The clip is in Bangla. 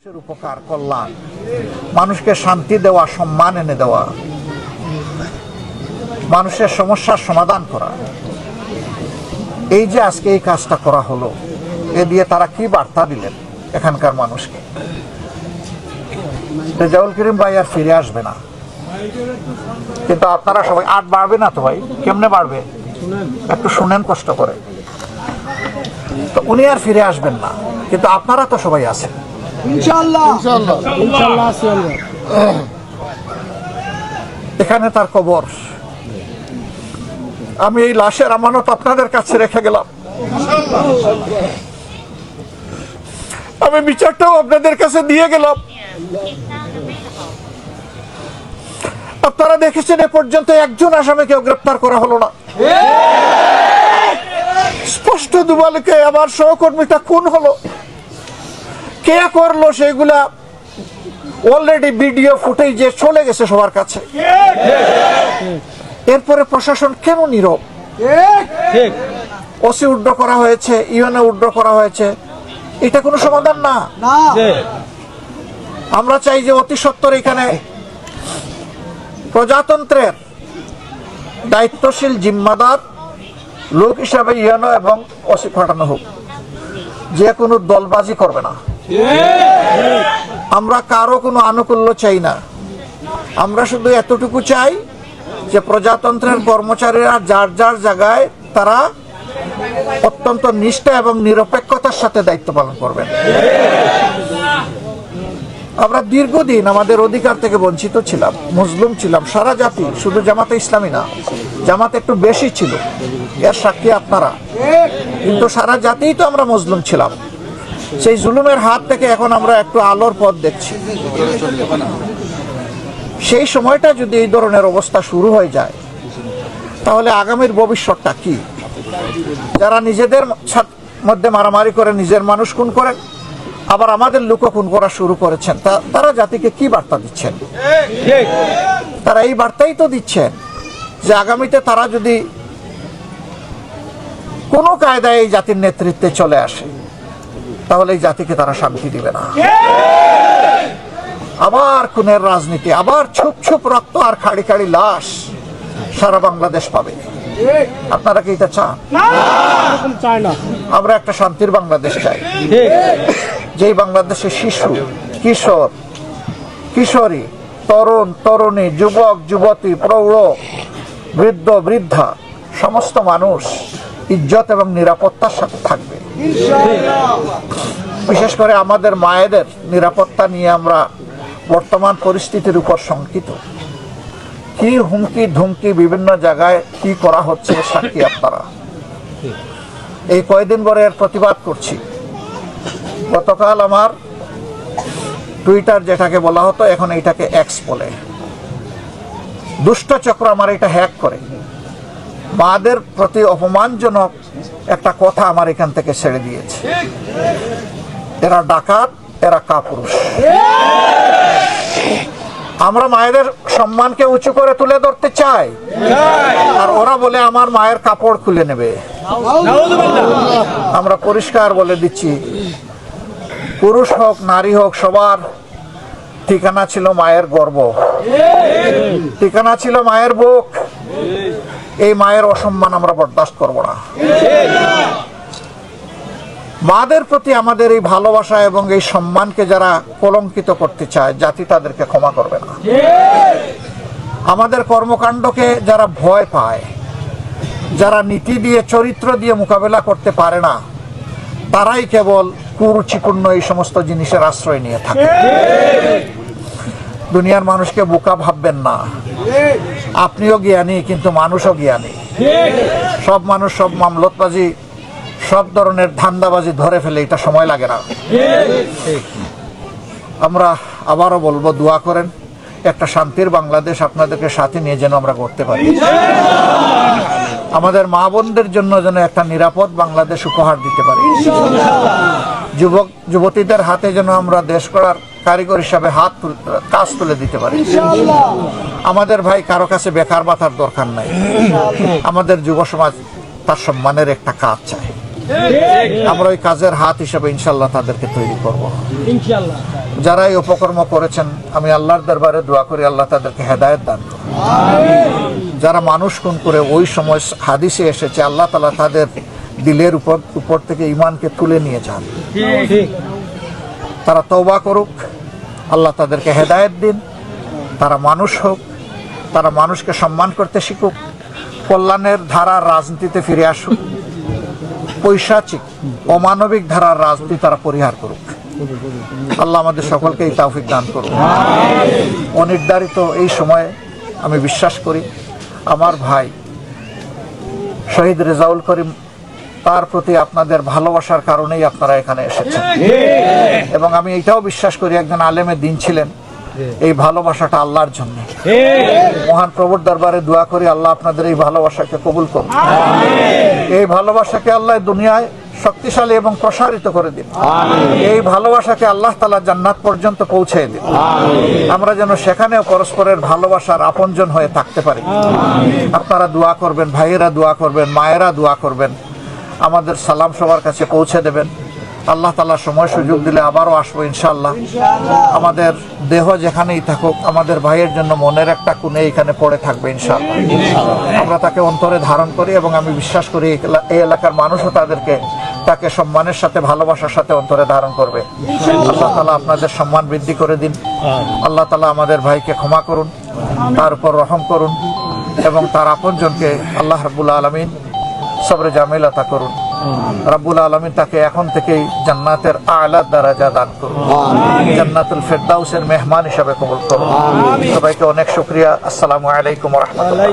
মানুষের উপকার, কল্যাণ, মানুষকে শান্তি দেওয়া, সম্মান এনে দেওয়া, মানুষের সমস্যার সমাধান করা, এই যে আজকে এই কাজটা করা হলো, এ দিয়ে তারা কি বার্তা দিলেন এখানকার মানুষকে? রেজাউল করিম ভাই আর ফিরে আসবে না, কিন্তু আপনারা সবাই আর বাড়বে না তো ভাই, কেমনে বাড়বে একটু শুনেন কষ্ট করে। তো উনি আর ফিরে আসবেন না, কিন্তু আপনারা তো সবাই আছেন ইনশাআল্লাহ ইনশাআল্লাহ ইনশাআল্লাহ আছি আমরা। এখানে তার কবর, আমি এই লাশের আমানত আপনাদের কাছে রেখে গেলাম। আমি বিচারটাও আপনাদের কাছে দিয়ে গেলাম। আপনারা দেখেছেন এ পর্যন্ত একজন আসামিকেও গ্রেপ্তার করা হলো না। স্পষ্ট দুবালকে আমার সহকর্মীটা খুন হলো, কে করলো সেগুলা অলরেডি ভিডিও ফুটেজে চলে গেছে সবার কাছে। এরপরে প্রশাসন কেন নীরব? ওসি উড্র করা হয়েছে, ইউএনএ উড্র করা হয়েছে, এটা কোনো সমাধান না। আমরা চাই যে অতি সত্বর এখানে প্রজাতন্ত্রের দায়িত্বশীল জিম্মাদার লোক হিসাবে ইউএনএ এবং ওসি পাঠানো হোক, যে কোনো দলবাজি করবে না। আমরা কারো কোনো আনুকূল্য চাই না, আমরা শুধু এতটুকু চাই যে প্রজাতন্ত্রের কর্মচারীরা যার যার জায়গায় তারা অত্যন্ত নিষ্ঠা এবং নিরপেক্ষতার সাথে দায়িত্ব পালন করবেন। আমরা দীর্ঘদিন আমাদের অধিকার থেকে বঞ্চিত ছিলাম, মজলুম ছিলাম, সারা জাতি, শুধু জামাতে ইসলামী না, জামাত একটু বেশি ছিল, এর সাক্ষী আপনারা, কিন্তু সারা জাতিই তো আমরা মজলুম ছিলাম। সেই জুলুমের হাত থেকে এখন আমরা একটু আলোর পথ দেখছি। সেই সময়টা যদি এই ধরনের অবস্থা শুরু হয়ে যায়, তাহলে আগামীর ভবিষ্যৎটা কি? যারা নিজেদের মধ্যে মারামারি করে নিজের মানুষ খুন করেন, আবার আমাদের লোক খুন করা শুরু করেছেন, তারা জাতিকে কি বার্তা দিচ্ছেন? তারা এই বার্তাই তো দিচ্ছেন যে আগামীতে তারা যদি কোনো কায়দায় এই জাতির নেতৃত্বে চলে আসে, তাহলে এই জাতিকে তারা শান্তি দিবে না। আবার খুনের রাজনীতি, আবার ছুপ ছুপ রক্ত আর খাড়ি খাড়ি লাশ সারা বাংলাদেশ পাবে। আপনারা কি এটা চান? আমরা একটা শান্তির বাংলাদেশ চাই, যেই বাংলাদেশে শিশু, কিশোর, কিশোরী, তরুণ, তরুণী, যুবক, যুবতী, প্রৌঢ়, বৃদ্ধ, বৃদ্ধা, সমস্ত মানুষ ইজ্জত এবং নিরাপত্তার সাথে থাকবে। বিশেষ করে আমাদের মায়েদের নিরাপত্তা নিয়ে আমরা বর্তমান পরিস্থিতির উপর শঙ্কিত। কি হুমকি ধুমকি বিভিন্ন জায়গায় কি করা হচ্ছে সাক্ষী আপনারা। এই কয়েকদিন পরে এর প্রতিবাদ করছি। গতকাল আমার টুইটার যেটাকে বলা হতো, এখন এইটাকে এক্স বলে, দুষ্ট চক্র আমার এটা হ্যাক করে মাদের প্রতি অপমানজনক একটা কথা আমার এখান থেকে ছেড়ে দিয়েছে। এরা ডাকাত, এরা কাপুরুষ। আমরা মায়েদের সম্মানকে উঁচু করে তুলে ধরতে চাই, আর ওরা বলে আমার মায়ের কাপড় খুলে নেবে। আমরা পরিষ্কার বলে দিচ্ছি, পুরুষ হোক নারী হোক, সবার ঠিকানা ছিল মায়ের গর্ভ, ঠিকানা ছিল মায়ের বুক। এই মায়ের অসম্মান আমরা বরদাস্ত করব না। মাদের প্রতি আমাদের এই ভালোবাসা এবং এই সম্মানকে যারা কলঙ্কিত করতে চায়, জাতি তাদেরকে ক্ষমা করবে না। আমাদের কর্মকাণ্ডকে যারা ভয় পায়, যারা নীতি দিয়ে, চরিত্র দিয়ে মোকাবেলা করতে পারে না, তারাই কেবল কুরুচিপূর্ণ এই সমস্ত জিনিসের আশ্রয় নিয়ে থাকে। দুনিয়ার মানুষকে বোকা ভাববেন না। আপনিও জ্ঞানী, কিন্তু মানুষও জ্ঞানী। সব মানুষ সব মামলতবাজি, সব ধরনের ধান্দাবাজি ধরে ফেলে, এটা সময় লাগে না। আমরা আবারও বলবো, দোয়া করেন একটা শান্তির বাংলাদেশ আপনাদেরকে সাথে নিয়ে যেন আমরা করতে পারি। আমাদের মা বোনদের জন্য যেন একটা নিরাপদ বাংলাদেশ উপহার দিতে পারি। যুবক যুবতীদের হাতে যেন আমরা দেশ করার কারিগর হিসাবে কাজ তুলে দিতে পারি। আমাদের ভাই কারো কাছে বেকার বাতার দরকার নাই। আমাদের যুব সমাজ তার সম্মানের একটা কাজ চায়। আমরা ওই কাজের হাত হিসেবে ইনশাল্লাহ তাদেরকে তৈরি করব। ইনশাআল্লাহ। যারা এই উপকর্ম করেছেন আমি আল্লাহর দরবারে দোয়া করি আল্লাহ তাদেরকে হেদায়েত দান করুন। যারা মানুষ খুন করে ওই সময় হাদিসে এসেছে আল্লাহ তাআলা তাদের দিলের উপর থেকে ঈমানকে তুলে নিয়ে যান। ঠিক। তারা তওবা করুক, আল্লাহ তাদেরকে হেদায়েত দিন, তারা মানুষ হোক, তারা মানুষকে সম্মান করতে শিখুক, কল্যাণের ধারার রাজনীতিতে ফিরে আসুক, পৈশাচিক অমানবিক ধারার রাজনীতি তারা পরিহার করুক। আল্লাহ আমাদের সকলকে এই তৌফিক দান করুন। অনির্ধারিত এই সময়ে আমি বিশ্বাস করি আমার ভাই শহীদ রেজাউল করিম তার প্রতি আপনাদের ভালোবাসার কারণেই আপনারা এখানে এসেছেন এবং আমি এটাও বিশ্বাস করি একজন আলেমে দিন ছিলেন। এই ভালোবাসাটা আল্লাহর জন্য। মহান প্রভুর দরবারে দোয়া করি আল্লাহ আপনাদের এই ভালোবাসাকে কবুল করুন। এই ভালোবাসাকে আল্লাহ দুনিয়ায় শক্তিশালী এবং প্রসারিত করে দিন। এই ভালোবাসাকে আল্লাহ তাআলা জান্নাত পর্যন্ত পৌঁছে দিন। আমরা যেন সেখানেও পরস্পরের ভালোবাসার আপনজন হয়ে থাকতে পারি। আপনারা দোয়া করবেন, ভাইয়েরা দোয়া করবেন, মায়েরা দোয়া করবেন, আমাদের সালাম সবার কাছে পৌঁছে দেবেন। আল্লাহ তাআলা সময় সুযোগ দিলে আবারও আসবো ইনশাআল্লাহ। আমাদের দেহ যেখানেই থাকুক আমাদের ভাইয়ের জন্য মনের একটা কোণে এখানে পড়ে থাকবে ইনশাআল্লাহ। আমরা তাকে অন্তরে ধারণ করি এবং আমি বিশ্বাস করি এই এলাকার মানুষও তাকে সম্মানের সাথে ভালোবাসার সাথে অন্তরে ধারণ করবে। আল্লাহ তাআলা আপনাদের সম্মান বৃদ্ধি করে দিন। আল্লাহ তাআলা আমাদের ভাইকে ক্ষমা করুন, তার উপর রহম করুন এবং তার আপনজনকে আল্লাহ রাব্বুল আলামিন সবরে জামিল আতা করুন। রাব্বুল আলামিন তাকে এখন থেকেই জান্নাতের আলা দরজা দান করুন, জান্নাতুল ফেরদাউসের মেহমান হিসেবে কবুল করুন। সবাইকে অনেক শুকরিয়া। আসসালামু আলাইকুম ওয়া রাহমাতুল্লাহ।